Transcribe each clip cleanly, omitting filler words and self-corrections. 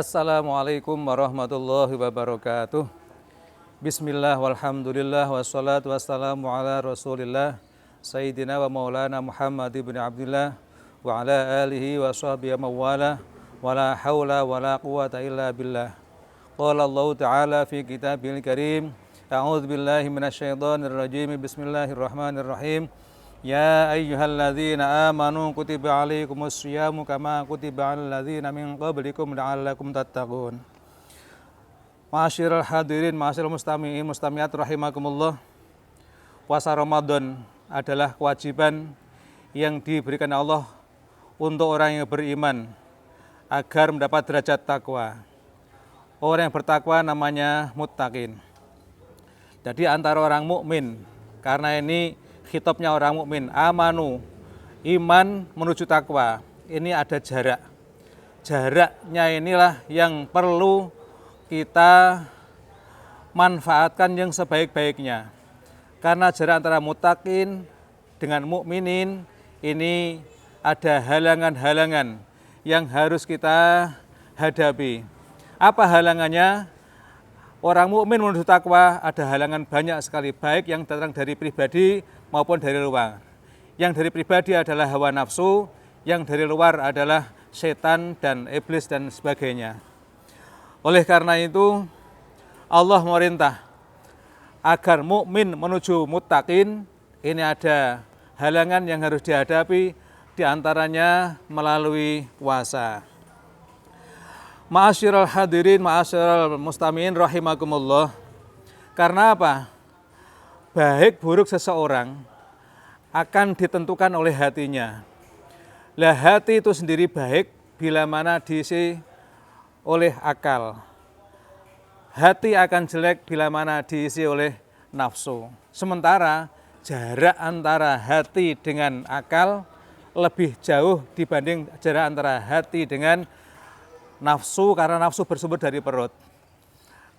Assalamualaikum warahmatullahi wabarakatuh. Bismillah walhamdulillah wassalatu wassalamu ala rasulillah Sayyidina wa maulana Muhammad ibn Abdullah wa ala alihi wa sahbihi mawala wa la hawla wa la quwata illa billah. Qala Allah Ta'ala fi kitabil karim, a'udzu billahi minasyaitonir rajim, bismillahirrahmanirrahim. Ya ayyuhalladzina amanu kutiba alaikumus syiyamu kama kutiba alal ladzina min qablikum la'allakum tattaqun. Ma'asyiral hadirin, ma'asyiral mustami'in mustami'at rahimakumullah. Puasa Ramadan adalah kewajiban yang diberikan Allah untuk orang yang beriman agar mendapat derajat takwa. Orang yang bertakwa namanya muttaqin. Jadi antara orang mukmin, karena ini khitabnya orang mukmin, amanu, iman menuju takwa. Ini ada jarak. Jaraknya inilah yang perlu kita manfaatkan yang sebaik-baiknya. Karena jarak antara muttaqin dengan mukminin ini ada halangan-halangan yang harus kita hadapi. Apa halangannya? Orang mukmin menuju takwa ada halangan banyak sekali, baik yang datang dari pribadi maupun dari luar. Yang dari pribadi adalah hawa nafsu, yang dari luar adalah setan dan iblis dan sebagainya. Oleh karena itu, Allah memerintah agar mukmin menuju muttaqin, ini ada halangan yang harus dihadapi, diantaranya melalui puasa. Ma'asyiral hadirin, ma'asyiral mustami'in rahimakumullah. Karena apa? Baik buruk seseorang akan ditentukan oleh hatinya. Lah hati itu sendiri baik bila mana diisi oleh akal. Hati akan jelek bila mana diisi oleh nafsu. Sementara jarak antara hati dengan akal lebih jauh dibanding jarak antara hati dengan nafsu, karena nafsu bersumber dari perut.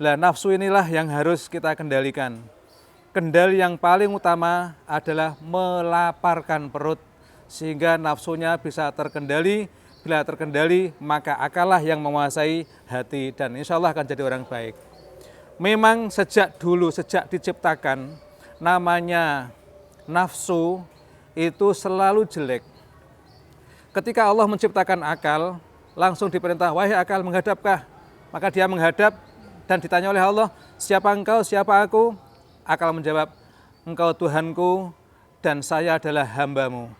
Lah nafsu inilah yang harus kita kendalikan. Kendali yang paling utama adalah melaparkan perut sehingga nafsunya bisa terkendali. Bila terkendali maka akallah yang menguasai hati dan insya Allah akan jadi orang baik. Memang sejak dulu, sejak diciptakan, namanya nafsu itu selalu jelek. Ketika Allah menciptakan akal, langsung diperintah, wahai akal menghadapkah? Maka dia menghadap dan ditanya oleh Allah, siapa engkau, siapa aku? Akal menjawab, engkau Tuhanku dan saya adalah hambamu.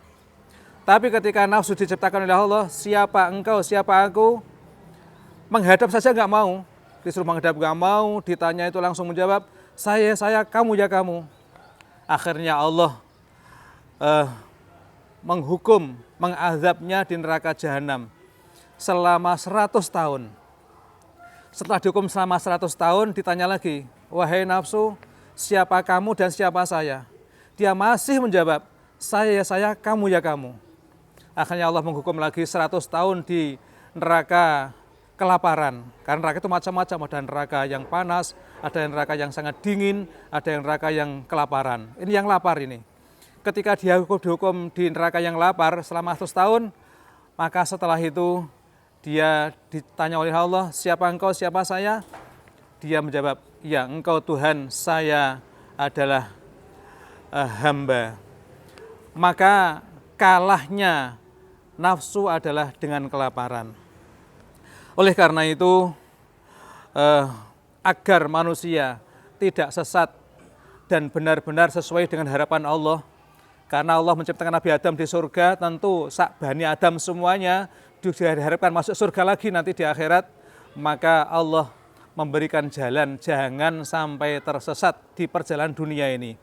Tapi ketika nafsu diciptakan oleh Allah, siapa engkau, siapa aku? Menghadap saja nggak mau. Disuruh menghadap nggak mau, ditanya itu langsung menjawab, saya, kamu ya kamu. Akhirnya Allah menghukum, mengazabnya di neraka jahanam selama 100 tahun. Setelah dihukum selama 100 tahun, ditanya lagi, wahai nafsu, siapa kamu dan siapa saya? Dia masih menjawab, saya, kamu ya kamu. Akhirnya Allah menghukum lagi 100 tahun di neraka kelaparan. Karena neraka itu macam-macam, ada neraka yang panas, ada neraka yang sangat dingin, ada neraka yang kelaparan. Ini yang lapar ini. Ketika dia dihukum di neraka yang lapar selama 100 tahun, maka setelah itu dia ditanya oleh Allah, siapa engkau, siapa saya? Dia menjawab, ya engkau Tuhan, saya adalah hamba. Maka kalahnya nafsu adalah dengan kelaparan. Oleh karena itu, agar manusia tidak sesat dan benar-benar sesuai dengan harapan Allah, karena Allah menciptakan Nabi Adam di surga, tentu Bani Adam semuanya diharapkan masuk surga lagi nanti di akhirat, maka Allah memberikan jalan, jangan sampai tersesat di perjalanan dunia ini.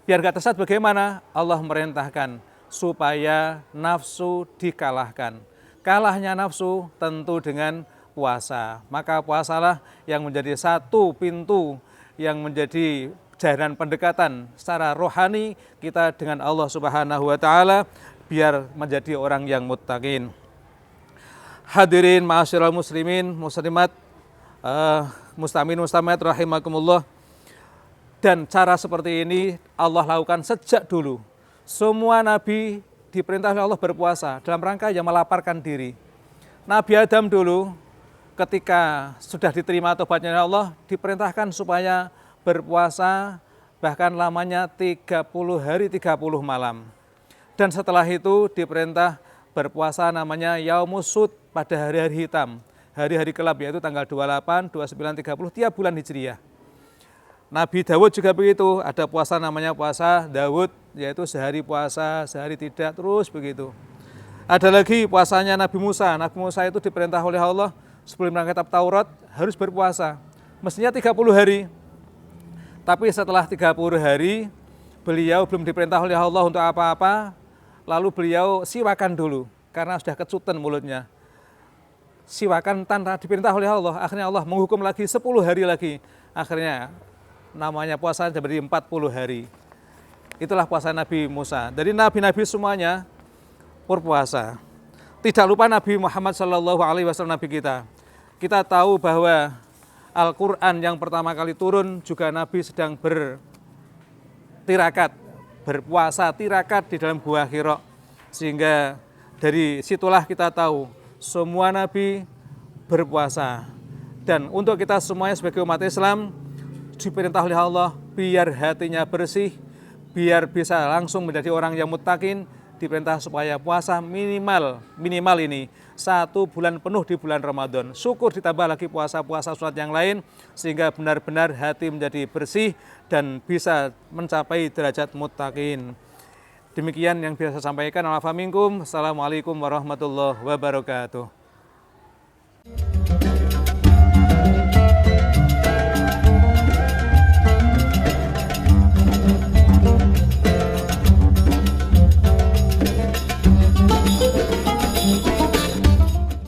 Biar gak tersesat bagaimana? Allah merintahkan supaya nafsu dikalahkan. Kalahnya nafsu tentu dengan puasa. Maka puasalah yang menjadi satu pintu yang menjadi jalan pendekatan secara rohani kita dengan Allah Subhanahu wa taala biar menjadi orang yang muttaqin. Hadirin ma'asyiral muslimin, muslimat, mustamin, mustamiat rahimakumullah. Dan cara seperti ini Allah lakukan sejak dulu. Semua nabi diperintah oleh Allah berpuasa dalam rangka yang melaparkan diri. Nabi Adam dulu ketika sudah diterima tobatnya Allah, diperintahkan supaya berpuasa bahkan lamanya 30 hari 30 malam. Dan setelah itu diperintah berpuasa namanya Yaumus Sud pada hari-hari hitam, hari-hari gelap, yaitu tanggal 28, 29, 30 tiap bulan Hijriah. Nabi Dawud juga begitu, ada puasa namanya puasa Dawud, yaitu sehari puasa, sehari tidak, terus begitu. Ada lagi puasanya Nabi Musa. Nabi Musa itu diperintah oleh Allah sebelum kitab Taurat harus berpuasa. Mestinya 30 hari. Tapi setelah 30 hari, beliau belum diperintah oleh Allah untuk apa-apa, lalu beliau siwakan dulu, karena sudah kecutan mulutnya. Siwakan tanpa diperintah oleh Allah, akhirnya Allah menghukum lagi 10 hari lagi. Akhirnya namanya puasa jadi 40 hari. Itulah puasa Nabi Musa. Jadi nabi-nabi semuanya berpuasa. Tidak lupa Nabi Muhammad SAW, Nabi kita. Kita tahu bahwa Al-Quran yang pertama kali turun juga Nabi sedang bertirakat, berpuasa tirakat di dalam Gua Hira. Sehingga dari situlah kita tahu semua Nabi berpuasa. Dan untuk kita semuanya sebagai umat Islam, diperintah oleh Allah biar hatinya bersih, biar bisa langsung menjadi orang yang muttaqin, diperintah supaya puasa minimal ini 1 bulan penuh di bulan Ramadan. Syukur ditambah lagi puasa-puasa sunat yang lain, sehingga benar-benar hati menjadi bersih dan bisa mencapai derajat muttaqin. Demikian yang bisa saya sampaikan. Assalamualaikum warahmatullahi wabarakatuh.